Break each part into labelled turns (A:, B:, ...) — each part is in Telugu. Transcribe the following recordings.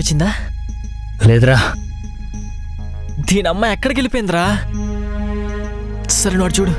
A: కనిపించిందా?
B: లేదురా.
A: దీని అమ్మ ఎక్కడికి వెళ్ళిపోయిందిరా? సరే నోడు చూడు.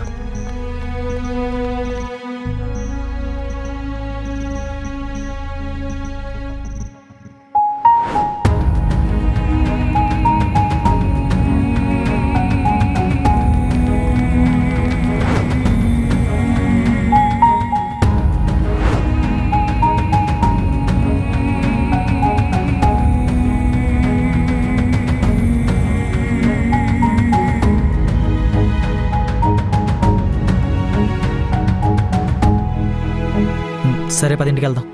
A: సరే 10ంటికి వెళ్దాం.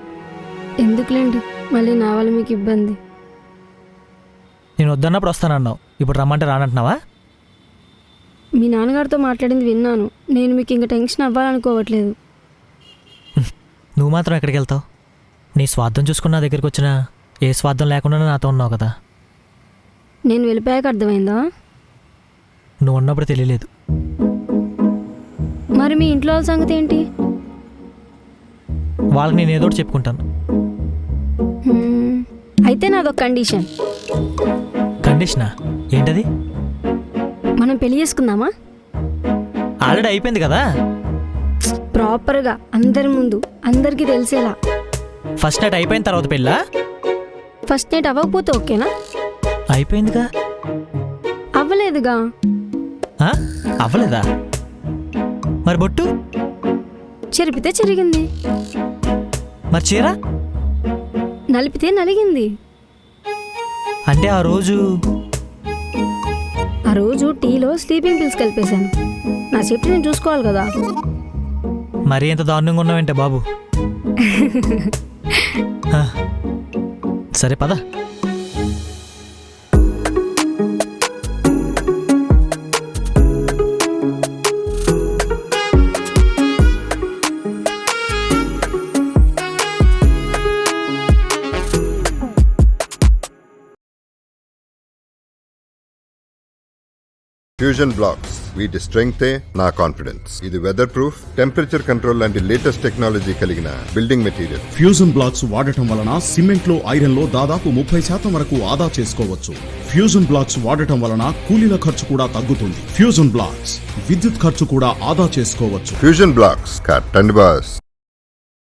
C: ఎందుకులేండి, మళ్ళీ నా వల్ల మీకు ఇబ్బంది.
A: నేను వద్దన్నప్పుడు వస్తానన్నావు, ఇప్పుడు రమ్మంటే రానంటున్నావా?
C: మీ నాన్నగారితో మాట్లాడింది విన్నాను. నేను మీకు ఇంకా టెన్షన్ అవ్వాలనుకోవట్లేదు.
A: నువ్వు మాత్రం ఎక్కడికి వెళ్తావు? నీ స్వార్థం చూసుకున్న నా దగ్గరికి వచ్చినా ఏ స్వార్థం లేకుండా నాతో ఉన్నావు కదా.
C: నేను వెళ్ళిపోయాక అర్థమైందా?
A: నువ్వు ఉన్నప్పుడు తెలియలేదు.
C: మరి మీ ఇంట్లో వాళ్ళ సంగతి ఏంటి?
A: వాళ్ళకి నేను ఏదో ఒకటి చెప్పుకుంటాను.
C: అయితే నాదొక కండిషన్.
A: కండిషనా? ఏంటది?
C: మనం పెళ్లి చేసుకుందామా?
A: ఆల్రెడీ అయిపోయింది కదా.
C: ప్రాపర్గా అందరి ముందు అందరికీ తెలిసేలా.
A: ఫస్ట్ నైట్ అయిపోయిన తర్వాత పెళ్ళా?
C: ఫస్ట్ నైట్ అవ్వకపోతే ఓకేనా?
A: అయిపోయిందిగా.
C: అవ్వలేదుగా.
A: అవ్వలేదా? మరి బొట్టు
C: చెరిపితే చెరిగింది,
A: మరి చీర
C: నలిపితే నలిగింది.
A: అంటే ఆ రోజు
C: టీలో స్లీపింగ్ పిల్స్ కలిపేశాను. నా సేఫ్టీ నేను చూసుకోవాలి కదా.
A: మరీ ఎంత దారుణంగా ఉన్నావంటే బాబు. సరే పద.
D: ఫ్యూజన్ బ్లాక్స్ వీటి స్ట్రెంగ్తే నా కాన్ఫిడెన్స్. ఇది వెదర్ ప్రూఫ్, టెంపరేచర్ కంట్రోల్ లాంటి లేటెస్ట్ టెక్నాలజీ కలిగిన బిల్డింగ్ మెటీరియల్.
E: ఫ్యూజన్ బ్లాక్స్ వాడటం వలన సిమెంట్ లో, ఐరన్ లో దాదాపు 30% వరకు ఆదా చేసుకోవచ్చు. ఫ్యూజన్ బ్లాక్స్ వాడటం వలన కూలీల ఖర్చు కూడా తగ్గుతుంది. ఫ్యూజన్ బ్లాక్స్ విద్యుత్ ఖర్చు కూడా ఆదా చేసుకోవచ్చు.
D: ఫ్యూజన్ బ్లాక్స్ కట్టండి బాస్.